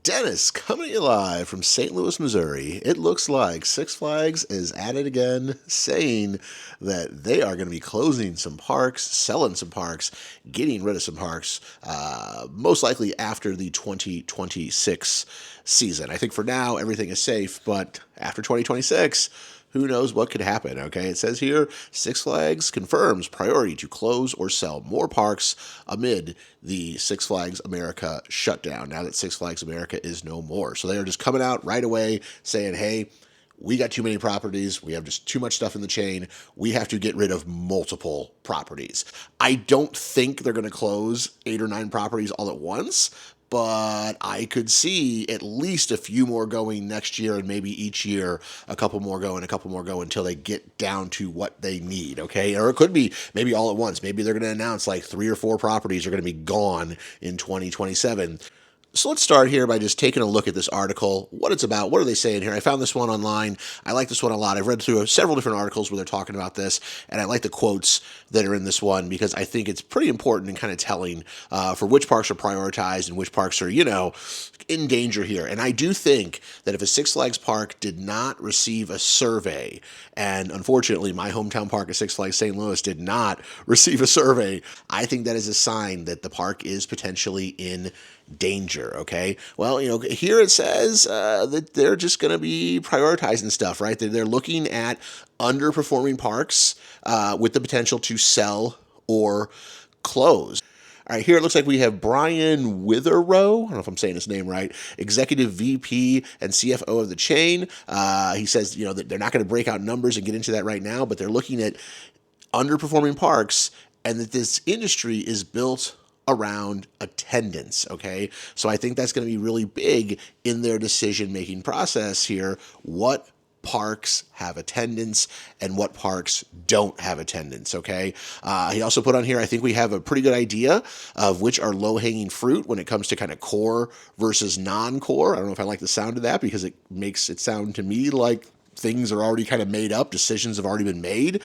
Dennis, coming to you live from St. Louis, Missouri. It looks like Six Flags is at it again, saying that they are going to be closing some parks, selling some parks, getting rid of some parks, most likely after the 2026 season. I think for now, everything is safe, but after 2026, who knows what could happen, okay? It says here, Six Flags confirms priority to close or sell more parks amid the Six Flags America shutdown, now that Six Flags America is no more. So they are just coming out right away saying, hey, we got too many properties. We have just too much stuff in the chain. We have to get rid of multiple properties. I don't think they're going to close 8 or 9 properties all at once, but I could see at least a few more going next year, and maybe each year a couple more go and a couple more go until they get down to what they need, okay? Or it could be maybe all at once. Maybe they're going to announce like 3 or 4 properties are going to be gone in 2027. So let's start here by just taking a look at this article, what it's about, what are they saying here. I found this one online. I like this one a lot. I've read through several different articles where they're talking about this, and I like the quotes that are in this one because I think it's pretty important and kind of telling for which parks are prioritized and which parks are, in danger here. And I do think that if a Six Flags park did not receive a survey, and unfortunately my hometown park at Six Flags St. Louis did not receive a survey, I think that is a sign that the park is potentially in danger, okay? Well, here it says that they're just going to be prioritizing stuff, right? They're looking at underperforming parks with the potential to sell or close. All right, here it looks like we have Brian Witherow. I don't know if I'm saying his name right. Executive VP and CFO of the chain. He says, that they're not going to break out numbers and get into that right now, but they're looking at underperforming parks and that this industry is built around attendance, okay? So I think that's going to be really big in their decision-making process here. What parks have attendance and what parks don't have attendance, okay? He also put on here, I think we have a pretty good idea of which are low-hanging fruit when it comes to kind of core versus non-core. I don't know if I like the sound of that because it makes it sound to me like things are already kind of made up, decisions have already been made.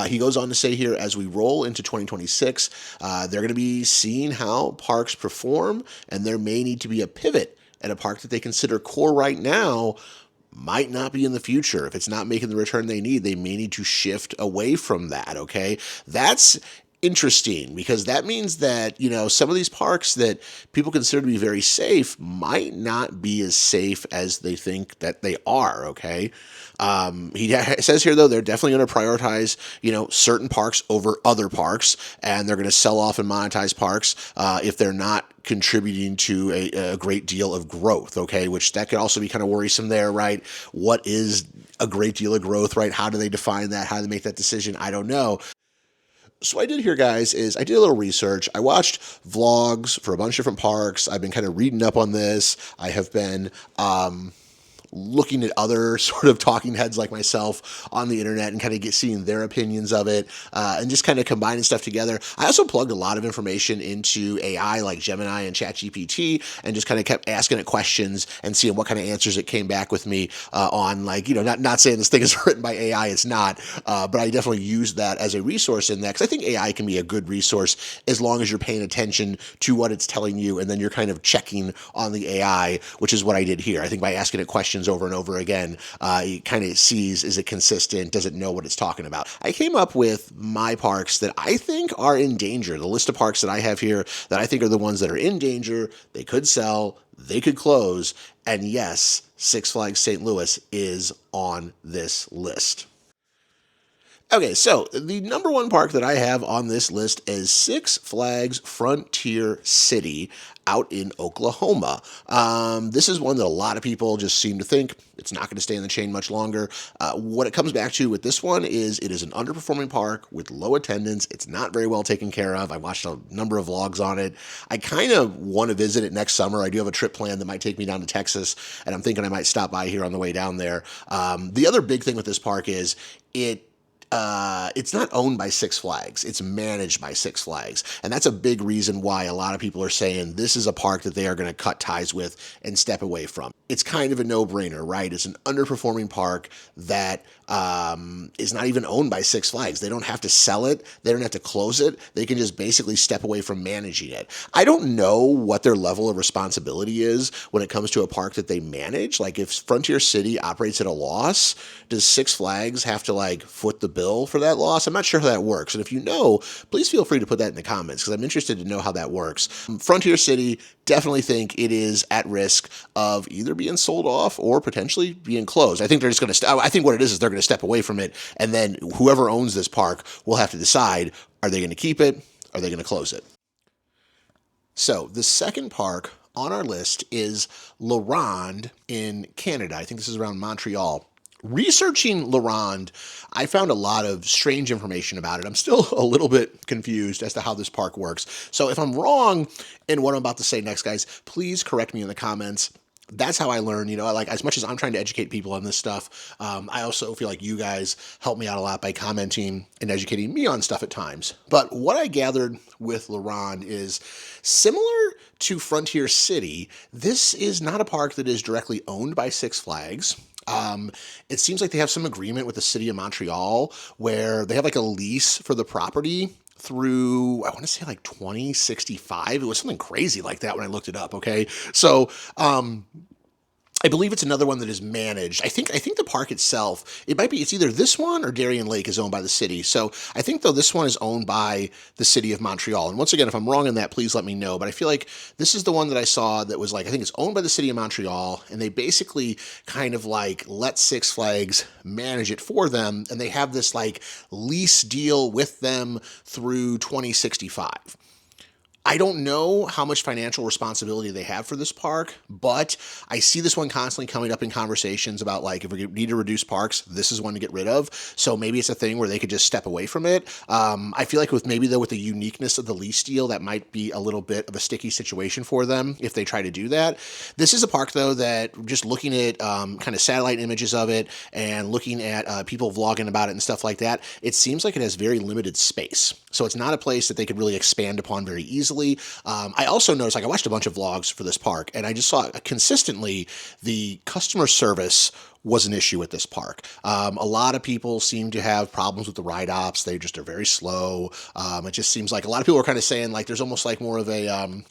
He goes on to say here, as we roll into 2026, they're going to be seeing how parks perform, and there may need to be a pivot at a park that they consider core right now might not be in the future. If it's not making the return they need, they may need to shift away from that, okay? That's interesting because that means that, some of these parks that people consider to be very safe might not be as safe as they think that they are, okay? He says here, though, they're definitely going to prioritize, certain parks over other parks, and they're going to sell off and monetize parks if they're not contributing to a great deal of growth, okay? Which that could also be kind of worrisome there, right? What is a great deal of growth, right? How do they define that? How do they make that decision? I don't know. So what I did here, guys, is I did a little research. I watched vlogs for a bunch of different parks. I've been kind of reading up on this. I have been looking at other sort of talking heads like myself on the internet and kind of seeing their opinions of it and just kind of combining stuff together. I also plugged a lot of information into AI like Gemini and ChatGPT and just kind of kept asking it questions and seeing what kind of answers it came back with me on, like, not saying this thing is written by AI, it's not, but I definitely used that as a resource in that because I think AI can be a good resource as long as you're paying attention to what it's telling you and then you're kind of checking on the AI, which is what I did here. I think by asking it questions over and over again, it kind of sees, is it consistent? Does it know what it's talking about? I came up with my parks that I think are in danger. The list of parks that I have here that I think are the ones that are in danger. They could sell, they could close, and yes, Six Flags St. Louis is on this list. Okay, so the number one park that I have on this list is Six Flags Frontier City out in Oklahoma. This is one that a lot of people just seem to think it's not going to stay in the chain much longer. What it comes back to with this one is it is an underperforming park with low attendance. It's not very well taken care of. I watched a number of vlogs on it. I kind of want to visit it next summer. I do have a trip planned that might take me down to Texas, and I'm thinking I might stop by here on the way down there. The other big thing with this park is it it's not owned by Six Flags. It's managed by Six Flags. And that's a big reason why a lot of people are saying this is a park that they are going to cut ties with and step away from. It's kind of a no-brainer, right? It's an underperforming park that is not even owned by Six Flags. They don't have to sell it. They don't have to close it. They can just basically step away from managing it. I don't know what their level of responsibility is when it comes to a park that they manage. Like if Frontier City operates at a loss, does Six Flags have to like foot the bill for that loss? I'm not sure how that works. And if you know, please feel free to put that in the comments because I'm interested to know how that works. Frontier City, definitely think it is at risk of either being sold off or potentially being closed. I think they're just going to, I think what it is they're going to step away from it. And then whoever owns this park will have to decide, are they going to keep it? Are they going to close it? So the second park on our list is Ronde in Canada. I think this is around Montreal. Researching Ronde, I found a lot of strange information about it. I'm still a little bit confused as to how this park works. So if I'm wrong in what I'm about to say next, guys, please correct me in the comments. That's how I learn, like as much as I'm trying to educate people on this stuff, I also feel like you guys help me out a lot by commenting and educating me on stuff at times. But what I gathered with Ronde is similar to Frontier City. This is not a park that is directly owned by Six Flags. It seems like they have some agreement with the city of Montreal where they have like a lease for the property through, I want to say like 2065. It was something crazy like that when I looked it up. Okay. So, I believe it's another one that is managed. I think the park itself, it's either this one or Darien Lake is owned by the city. So I think though this one is owned by the city of Montreal. And once again, if I'm wrong in that, please let me know. But I feel like this is the one that I saw that was like, I think it's owned by the city of Montreal, and they basically kind of like let Six Flags manage it for them. And they have this like lease deal with them through 2065. I don't know how much financial responsibility they have for this park, but I see this one constantly coming up in conversations about like, if we need to reduce parks, this is one to get rid of. So maybe it's a thing where they could just step away from it. I feel like with the uniqueness of the lease deal, that might be a little bit of a sticky situation for them if they try to do that. This is a park though that just looking at kind of satellite images of it and looking at people vlogging about it and stuff like that, it seems like it has very limited space. So it's not a place that they could really expand upon very easily. I also noticed, like I watched a bunch of vlogs for this park, and I just saw consistently the customer service was an issue with this park. A lot of people seem to have problems with the ride ops. They just are very slow. It just seems like a lot of people are kind of saying like there's almost like more of a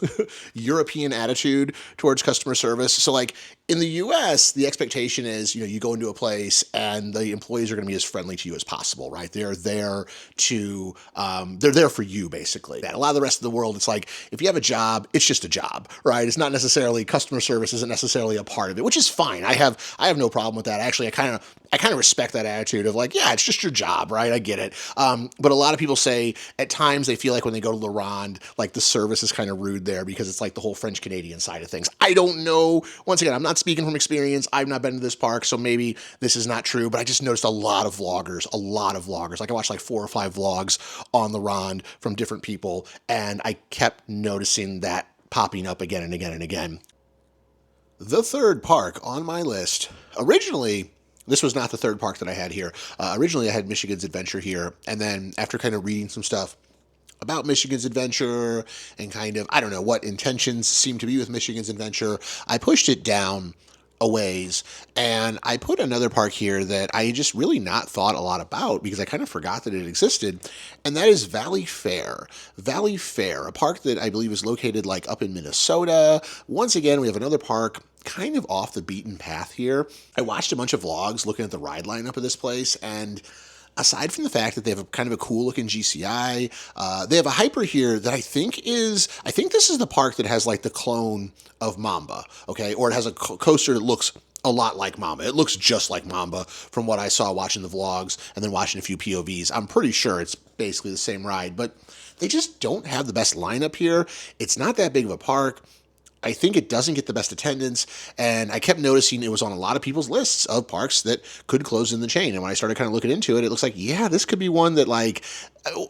European attitude towards customer service. So like in the US, the expectation is, you go into a place and the employees are going to be as friendly to you as possible, right? They're there they're there for you basically. A lot of the rest of the world, it's like, if you have a job, it's just a job, right? It's not necessarily, customer service isn't necessarily a part of it, which is fine. I have no problem with that. Actually, I kind of respect that attitude of like, yeah, it's just your job, right? I get it. But a lot of people say at times they feel like when they go to Ronde, like the service is kind of rude there because it's like the whole French Canadian side of things. I don't know. Once again, I'm not speaking from experience. I've not been to this park, so maybe this is not true, but I just noticed a lot of vloggers. Like I watched like 4 or 5 vlogs on Ronde from different people, and I kept noticing that popping up again and again and again. The third park on my list, originally, this was not the third park that I had here. Originally, I had Michigan's Adventure here, and then after kind of reading some stuff about Michigan's Adventure and kind of, I don't know what intentions seem to be with Michigan's Adventure, I pushed it down a ways, and I put another park here that I just really not thought a lot about because I kind of forgot that it existed, and that is Valley Fair. Valley Fair, a park that I believe is located like up in Minnesota. Once again, we have another park kind of off the beaten path here. I watched a bunch of vlogs looking at the ride lineup of this place, and aside from the fact that they have kind of a cool looking GCI, they have a hyper here that I think this is the park that has like the clone of Mamba, okay? Or it has a coaster that looks a lot like Mamba. It looks just like Mamba from what I saw watching the vlogs and then watching a few POVs. I'm pretty sure it's basically the same ride, but they just don't have the best lineup here. It's not that big of a park. I think it doesn't get the best attendance, and I kept noticing it was on a lot of people's lists of parks that could close in the chain. And when I started kind of looking into it, it looks like, yeah, this could be one that like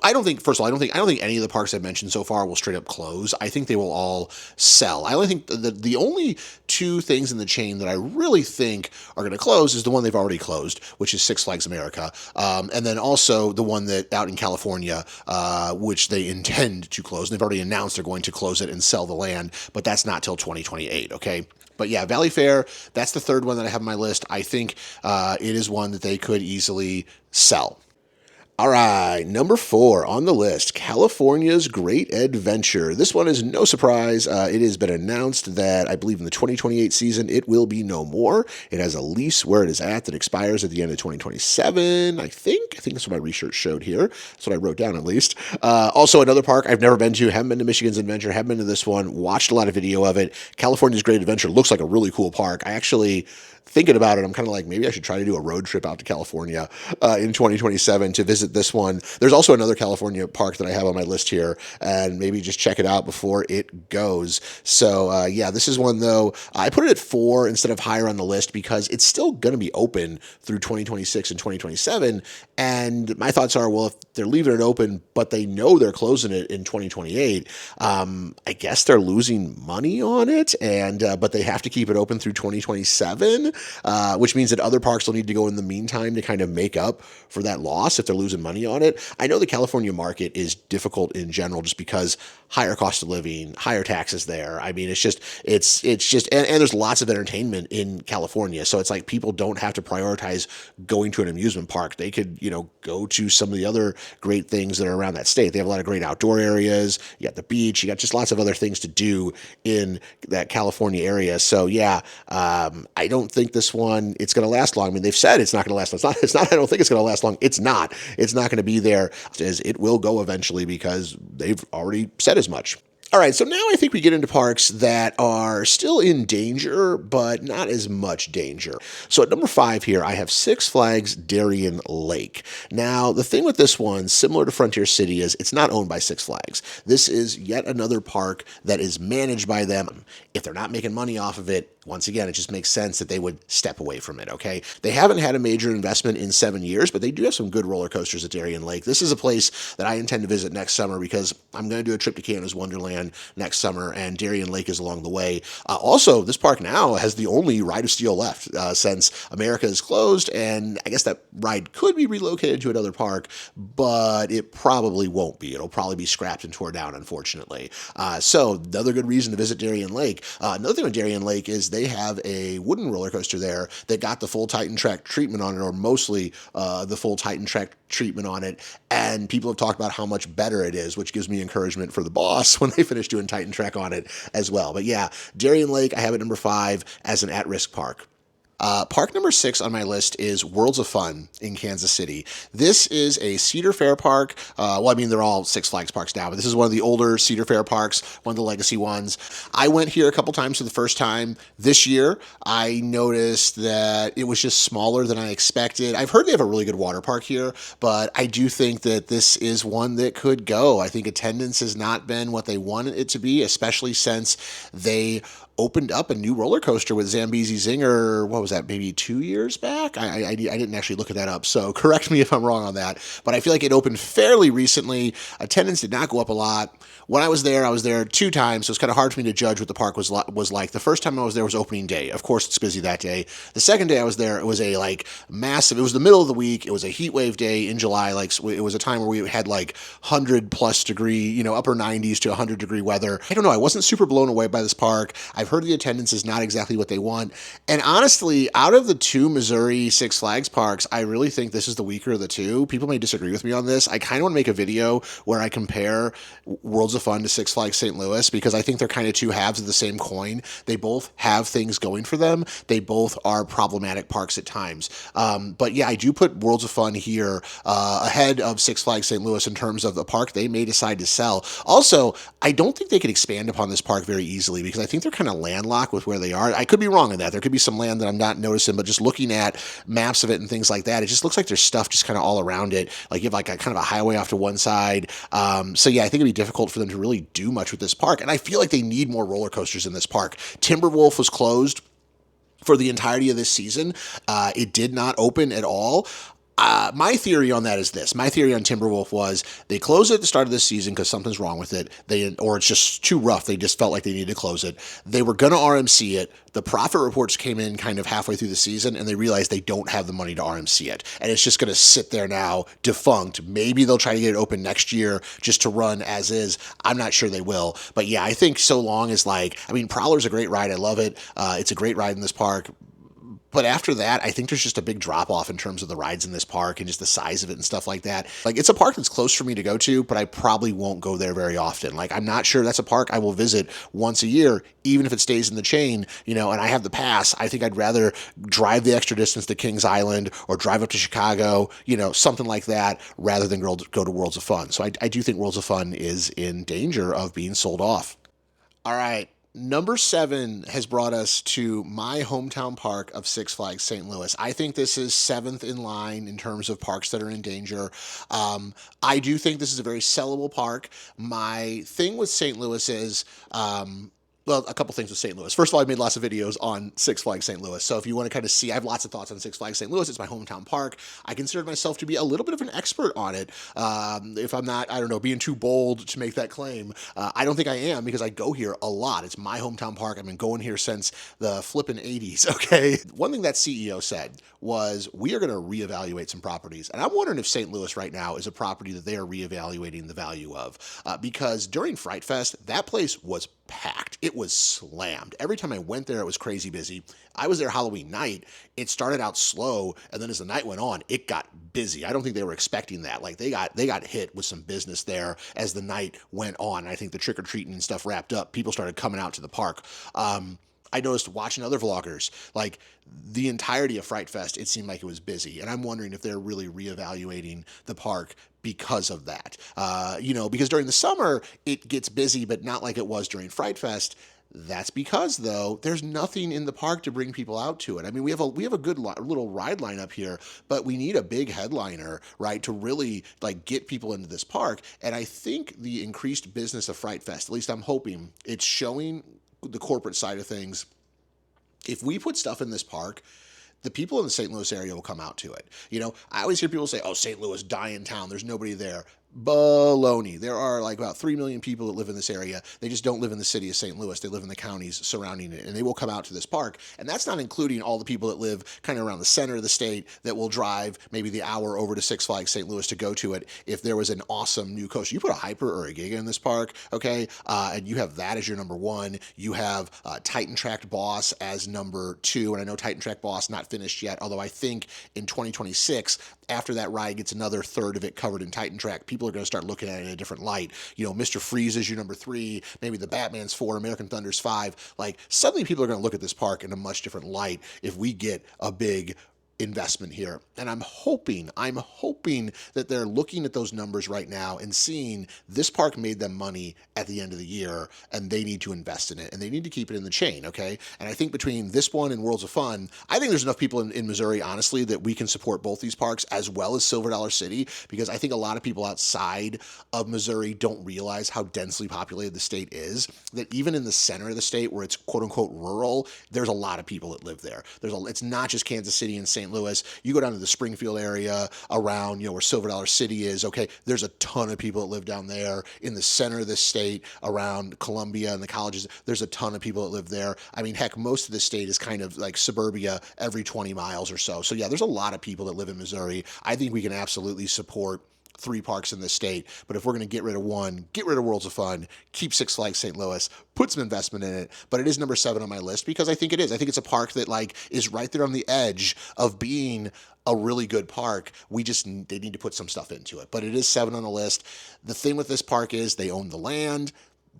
I don't think. First of all, I don't think any of the parks I've mentioned so far will straight up close. I think they will all sell. I only think the only two things in the chain that I really think are going to close is the one they've already closed, which is Six Flags America, and then also the one that out in California, which they intend to close. And they've already announced they're going to close it and sell the land, but that's not till 2028. Okay. But yeah, Valley Fair, that's the third one that I have on my list. I think it is one that they could easily sell. All right, number 4 on the list, California's Great Adventure. This one is no surprise. It has been announced that I believe in the 2028 season it will be no more. It has a lease where it is at that expires at the end of 2027. I think that's what my research showed here. That's what I wrote down at least. Also, another park I've never been to. Haven't been to Michigan's Adventure. Haven't been to this one. Watched a lot of video of it. California's Great Adventure looks like a really cool park. I actually, thinking about it, I'm kind of like, maybe I should try to do a road trip out to California in 2027 to visit this one. There's also another California park that I have on my list here, and maybe just check it out before it goes. So yeah, this is one though. I put it at 4 instead of higher on the list because it's still going to be open through 2026 and 2027. And my thoughts are, well, if they're leaving it open, but they know they're closing it in 2028, I guess they're losing money on it, and but they have to keep it open through 2027. Which means that other parks will need to go in the meantime to kind of make up for that loss if they're losing money on it. I know the California market is difficult in general just because higher cost of living, higher taxes there. I mean, it's just, and there's lots of entertainment in California. So it's like people don't have to prioritize going to an amusement park. They could, go to some of the other great things that are around that state. They have a lot of great outdoor areas. You got the beach. You got just lots of other things to do in that California area. So yeah, I don't think this one, it's going to last long. I mean, they've said it's not going to last long. It's not, I don't think it's going to last long. It's not going to be there, as it will go eventually because they've already said as much. All right, so now I think we get into parks that are still in danger, but not as much danger. So at number 5 here, I have Six Flags Darien Lake. Now, the thing with this one, similar to Frontier City, is it's not owned by Six Flags. This is yet another park that is managed by them. If they're not making money off of it, once again, it just makes sense that they would step away from it, okay? They haven't had a major investment in 7 years, but they do have some good roller coasters at Darien Lake. This is a place that I intend to visit next summer because I'm going to do a trip to Canada's Wonderland next summer, and Darien Lake is along the way. Also, this park now has the only ride of steel left since America is closed, and I guess that ride could be relocated to another park, but it probably won't be. It'll probably be scrapped and torn down, unfortunately. So another good reason to visit Darien Lake. Another thing with Darien Lake is they have a wooden roller coaster there that got the full Titan Track treatment on it, or mostly the full Titan Track treatment on it, and people have talked about how much better it is, which gives me encouragement for the boss when they finish doing Titan Track on it as well. But yeah, Darien Lake, I have it number 5 as an at-risk park. Park number 6 on my list is Worlds of Fun in Kansas City. This is a Cedar Fair park. Well, I mean, they're all Six Flags parks now, but this is one of the older Cedar Fair parks, one of the legacy ones. I went here a couple times for the first time this year. I noticed that it was just smaller than I expected. I've heard they have a really good water park here, but I do think that this is one that could go. I think attendance has not been what they wanted it to be, especially since they opened up a new roller coaster with Zambezi Zinger. What was that, maybe 2 years back? I didn't actually look at that up, so correct me if I'm wrong on that. But I feel like it opened fairly recently. Attendance did not go up a lot. When I was there 2 times, so it's kind of hard for me to judge what the park was like. The first time I was there was opening day. Of course, it's busy that day. The second day I was there, it was a massive. It was the middle of the week. It was a heat wave day in July. It was a time where we had 100+ degree, upper 90s to 100-degree weather. I don't know. I wasn't super blown away by this park. I've heard the attendance is not exactly what they want. And honestly, out of the 2 Missouri Six Flags parks, I really think this is the weaker of the 2. People may disagree with me on this. I kind of want to make a video where I compare Worlds of Fun to Six Flags St. Louis because I think they're kind of 2 halves of the same coin. They both have things going for them. They both are problematic parks at times. But yeah, I do put Worlds of Fun here ahead of Six Flags St. Louis in terms of the park they may decide to sell. Also, I don't think they could expand upon this park very easily because I think they're kind of landlocked with where they are. I could be wrong in that. There could be some land that I'm not noticing, but just looking at maps of it and things like that, it just looks like there's stuff just kind of all around it. Like you have a kind of a highway off to one side. So yeah, I think it'd be difficult for them to really do much with this park. And I feel like they need more roller coasters in this park. Timberwolf was closed for the entirety of this season. It did not open at all. My theory on that is this. My theory on Timberwolf was they closed it at the start of this season because something's wrong with it. Or it's just too rough. They just felt like they needed to close it. They were going to RMC it. The profit reports came in kind of halfway through the season, and they realized they don't have the money to RMC it. And it's just going to sit there now, defunct. Maybe they'll try to get it open next year just to run as is. I'm not sure they will. But yeah, I think so long as Prowler's a great ride. I love it. It's a great ride in this park. But after that, I think there's just a big drop off in terms of the rides in this park and just the size of it and stuff like that. Like, it's a park that's close for me to go to, but I probably won't go there very often. Like, I'm not sure that's a park I will visit once a year, even if it stays in the chain, and I have the pass. I think I'd rather drive the extra distance to Kings Island or drive up to Chicago, something like that, rather than go to Worlds of Fun. So I do think Worlds of Fun is in danger of being sold off. All right. Number 7 has brought us to my hometown park of Six Flags St. Louis. I think this is 7th in line in terms of parks that are in danger. I do think this is a very sellable park. My thing with St. Louis is, well, a couple things with St. Louis. First of all, I've made lots of videos on Six Flags St. Louis. So if you want to kind of see, I have lots of thoughts on Six Flags St. Louis. It's my hometown park. I consider myself to be a little bit of an expert on it. If I'm not, I don't know, being too bold to make that claim, I don't think I am because I go here a lot. It's my hometown park. I've been going here since the flippin' 80s, okay? One thing that CEO said was, we are going to reevaluate some properties. And I'm wondering if St. Louis right now is a property that they are reevaluating the value of. Because during Fright Fest, that place was packed. It was slammed. Every time I went there, it was crazy busy. I was there Halloween night. It started out slow, and then as the night went on, it got busy. I don't think they were expecting that. Like, they got hit with some business there as the night went on. I think the trick-or-treating and stuff wrapped up. People started coming out to the park. I noticed watching other vloggers, like the entirety of Fright Fest, it seemed like it was busy. And I'm wondering if they're really reevaluating the park because of that. Because during the summer, it gets busy, but not like it was during Fright Fest. That's because, though, there's nothing in the park to bring people out to it. I mean, we have a good little ride lineup here, but we need a big headliner, right, to really get people into this park. And I think the increased business of Fright Fest, at least I'm hoping, it's showing the corporate side of things. If we put stuff in this park, the people in the St. Louis area will come out to it. I always hear people say, "Oh, St. Louis, dying town. There's nobody there." Baloney. There are about 3 million people that live in this area. They just don't live in the city of St. Louis. They live in the counties surrounding it, and they will come out to this park. And that's not including all the people that live kind of around the center of the state that will drive maybe the hour over to Six Flags St. Louis to go to it if there was an awesome new coaster. You put a Hyper or a Giga in this park, okay, and you have that as your number 1. You have Titan Track Boss as number 2, and I know Titan Track Boss not finished yet, although I think in 2026, after that ride gets another third of it covered in Titan Track, people are going to start looking at it in a different light. Mr. Freeze is your number 3, maybe the Batman's 4, American Thunder's 5. Suddenly people are going to look at this park in a much different light if we get a big investment here. And I'm hoping that they're looking at those numbers right now and seeing this park made them money at the end of the year, and they need to invest in it, and they need to keep it in the chain, okay? And I think between this one and Worlds of Fun, I think there's enough people in Missouri, honestly, that we can support both these parks as well as Silver Dollar City, because I think a lot of people outside of Missouri don't realize how densely populated the state is, that even in the center of the state where it's quote-unquote rural, there's a lot of people that live there. It's not just Kansas City and St. Louis. You go down to the Springfield area around, where Silver Dollar City is, okay, there's a ton of people that live down there. In the center of the state around Columbia and the colleges, there's a ton of people that live there. I mean, heck, most of the state is kind of like suburbia every 20 miles or so. So yeah, there's a lot of people that live in Missouri. I think we can absolutely support 3 parks in the state, but if we're going to get rid of one, get rid of Worlds of Fun, keep Six Flags St. Louis, put some investment in it. But it is number 7 on my list because I think it is. I think it's a park that is right there on the edge of being a really good park. They need to put some stuff into it, but it is 7 on the list. The thing with this park is they own the land.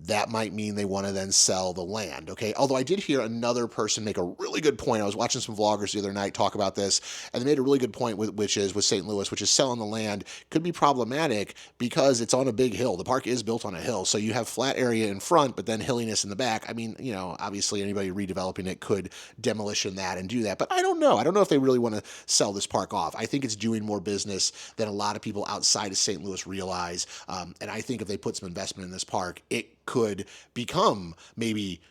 That might mean they want to then sell the land, okay? Although I did hear another person make a really good point. I was watching some vloggers the other night talk about this, and they made a really good point with St. Louis, which is selling the land could be problematic because it's on a big hill. The park is built on a hill, so you have flat area in front, but then hilliness in the back. I mean, obviously anybody redeveloping it could demolition that and do that, but I don't know. I don't know if they really want to sell this park off. I think it's doing more business than a lot of people outside of St. Louis realize, and I think if they put some investment in this park, it could become maybe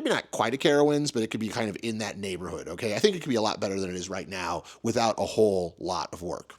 not quite a Carowinds, but it could be kind of in that neighborhood, okay? I think it could be a lot better than it is right now without a whole lot of work.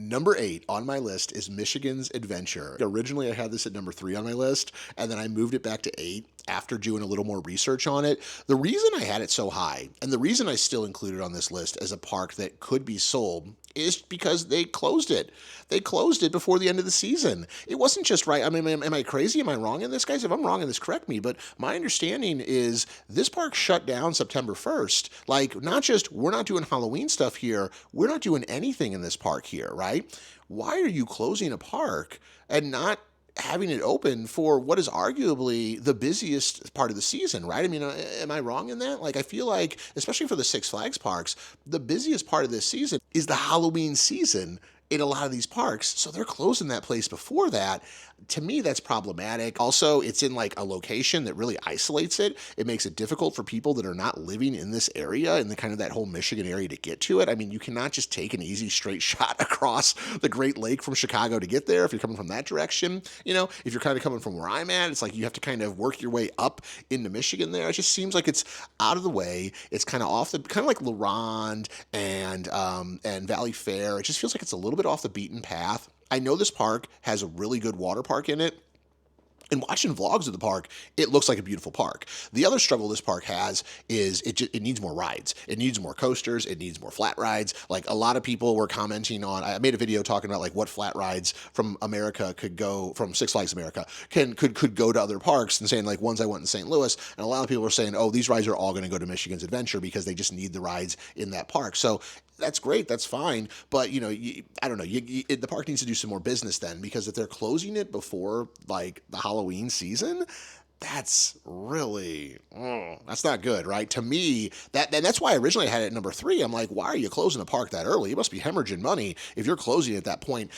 Number 8 on my list is Michigan's Adventure. Originally, I had this at number 3 on my list, and then I moved it back to 8 after doing a little more research on it. The reason I had it so high, and the reason I still include it on this list as a park that could be sold, is because they closed it. They closed it before the end of the season. It wasn't just right. I mean, am I crazy? Am I wrong in this, guys? If I'm wrong in this, correct me. But my understanding is this park shut down September 1st. Like, not just we're not doing Halloween stuff here, we're not doing anything in this park here, right? Why are you closing a park and not having it open for what is arguably the busiest part of the season, right? I mean, am I wrong in that? Like, I feel like, especially for the Six Flags parks, the busiest part of this season is the Halloween season in a lot of these parks. So they're closing that place before that. To me, that's problematic. Also, it's in like a location that really isolates it. It makes it difficult for people that are not living in this area and the kind of that whole Michigan area to get to it. I mean, you cannot just take an easy straight shot across the Great Lake from Chicago to get there if you're coming from that direction. You know, if you're kind of coming from where I'm at, it's like you have to kind of work your way up into Michigan there. It just seems like it's out of the way. It's kind of off the, kind of like Ronde and Valley Fair. It just feels like it's a little bit off the beaten path. I know this park has a really good water park in it. And watching vlogs of the park, it looks like a beautiful park. The other struggle this park has is it needs more rides. It needs more coasters. It needs more flat rides. Like a lot of people were commenting on, I made a video talking about like what flat rides from America could go, from Six Flags America, could go to other parks, and saying like ones I went in St. Louis. And a lot of people were saying, oh, these rides are all going to go to Michigan's Adventure because they just need the rides in that park. So that's great, that's fine, but you know, I don't know. The park needs to do some more business then, because if they're closing it before like the Halloween season, that's really that's not good, right? To me, and that's why originally I had it at number 3. I'm like, why are you closing a park that early? You must be hemorrhaging money if you're closing at that point.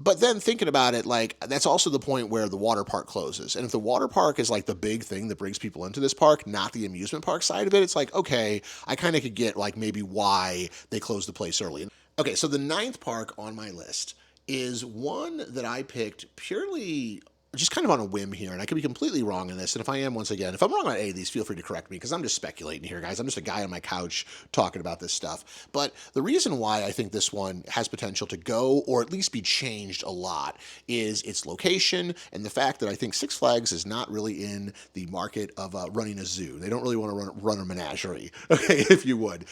But then thinking about it, like that's also the point where the water park closes. And if the water park is like the big thing that brings people into this park, not the amusement park side of it, it's like, okay, I kind of could get like maybe why they closed the place early. Okay, so the 9th park on my list is one that I picked purely just kind of on a whim here, and I could be completely wrong in this. And if I am, once again, if I'm wrong on any of these, feel free to correct me, because I'm just speculating here, guys. I'm just a guy on my couch talking about this stuff. But the reason why I think this one has potential to go, or at least be changed a lot, is its location and the fact that I think Six Flags is not really in the market of running a zoo. They don't really want to run a menagerie, okay, if you would.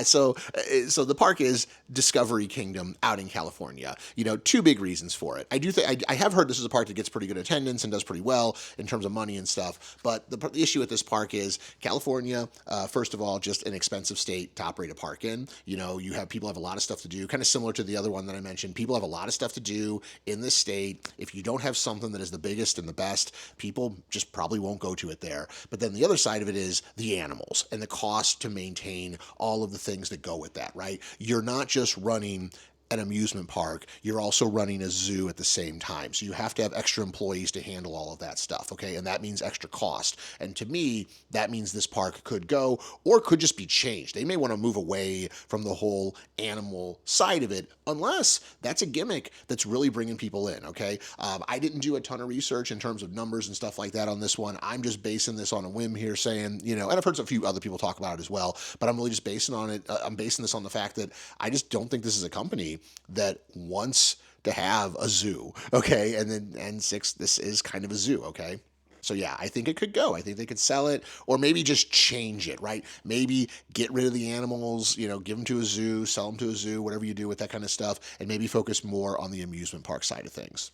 So the park is Discovery Kingdom out in California. You know, 2 big reasons for it. I do think I have heard this is a park that gets pretty good attendance and does pretty well in terms of money and stuff. But the issue with this park is California, first of all, just an expensive state to operate a park in. You know, people have a lot of stuff to do, kind of similar to the other one that I mentioned. People have a lot of stuff to do in this state. If you don't have something that is the biggest and the best, people just probably won't go to it there. But then the other side of it is the animals and the cost to maintain all of the things that go with that, right? You're not just running an amusement park, you're also running a zoo at the same time. So you have to have extra employees to handle all of that stuff, okay? And that means extra cost. And to me, that means this park could go, or could just be changed. They may want to move away from the whole animal side of it, unless that's a gimmick that's really bringing people in, okay? I didn't do a ton of research in terms of numbers and stuff like that on this one. I'm just basing this on a whim here, saying, you know, and I've heard a few other people talk about it as well, but I'm really just basing on it. I'm basing this on the fact that I just don't think this is a company that wants to have a zoo, okay? And this is kind of a zoo, okay? So yeah, I think it could go. I think they could sell it, or maybe just change it, right? Maybe get rid of the animals, you know, give them to a zoo, sell them to a zoo, whatever you do with that kind of stuff, and maybe focus more on the amusement park side of things.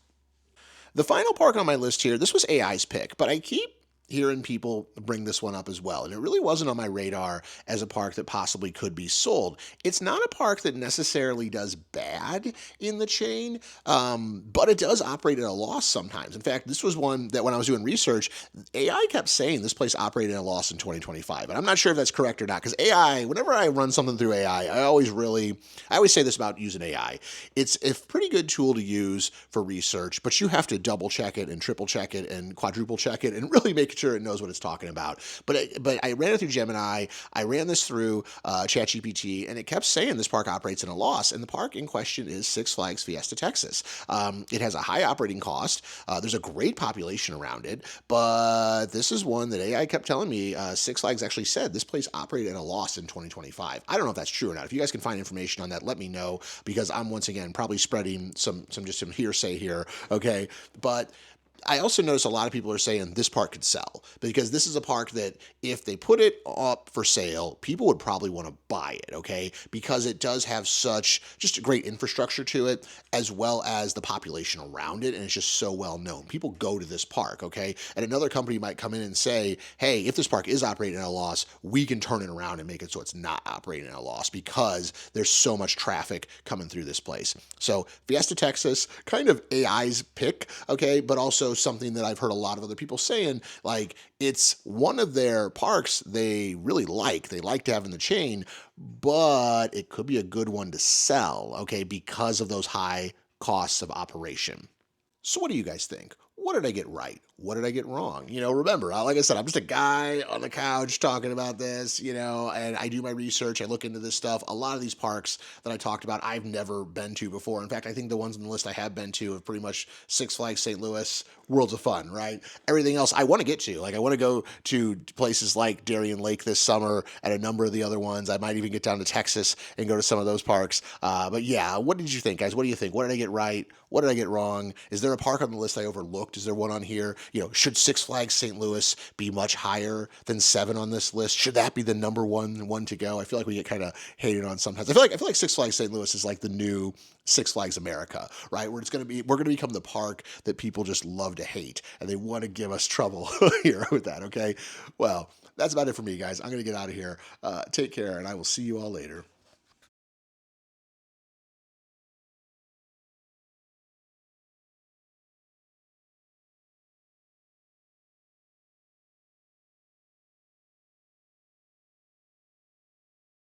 The final park on my list here, this was AI's pick, but I keep hearing people bring this one up as well. And it really wasn't on my radar as a park that possibly could be sold. It's not a park that necessarily does bad in the chain, but it does operate at a loss sometimes. In fact, this was one that when I was doing research, AI kept saying this place operated at a loss in 2025. And I'm not sure if that's correct or not, because AI, whenever I run something through AI, I always say this about using AI. It's a pretty good tool to use for research, but you have to double check it and triple check it and quadruple check it and really make making sure it knows what it's talking about. But I ran it through Gemini. I ran this through ChatGPT, and it kept saying this park operates in a loss. And the park in question is Six Flags Fiesta Texas. It has a high operating cost. There's a great population around it, but this is one that AI kept telling me Six Flags actually said this place operated at a loss in 2025. I don't know if that's true or not. If you guys can find information on that, let me know, because I'm once again probably spreading some hearsay here. Okay, but I also notice a lot of people are saying this park could sell, because this is a park that if they put it up for sale, people would probably want to buy it, okay? Because it does have such just a great infrastructure to it, as well as the population around it, and it's just so well known. People go to this park, okay? And another company might come in and say, hey, if this park is operating at a loss, we can turn it around and make it so it's not operating at a loss, because there's so much traffic coming through this place. So Fiesta Texas, kind of AI's pick, okay, but also something that I've heard a lot of other people saying, like, it's one of their parks they really like. They like to have in the chain, but it could be a good one to sell, okay, because of those high costs of operation. So what do you guys think? What did I get right? What did I get wrong? Remember, like I said, I'm just a guy on the couch talking about this, and I do my research. I look into this stuff. A lot of these parks that I talked about, I've never been to before. In fact, I think the ones on the list I have been to have pretty much Six Flags St. Louis, Worlds of Fun, right? Everything else I want to get to. Like, I want to go to places like Darien Lake this summer and a number of the other ones. I might even get down to Texas and go to some of those parks. But yeah, what did you think, guys? What do you think? What did I get right? What did I get wrong? Is there a park on the list I overlooked? Is there one on here? Should Six Flags St. Louis be much higher than 7 on this list? Should that be the number one to go? I feel like we get kind of hated on sometimes. I feel like Six Flags St. Louis is like the new Six Flags America, right? We're going to become the park that people just love to hate, and they want to give us trouble here with that. Okay, well, that's about it for me, guys. I'm going to get out of here. Take care, and I will see you all later.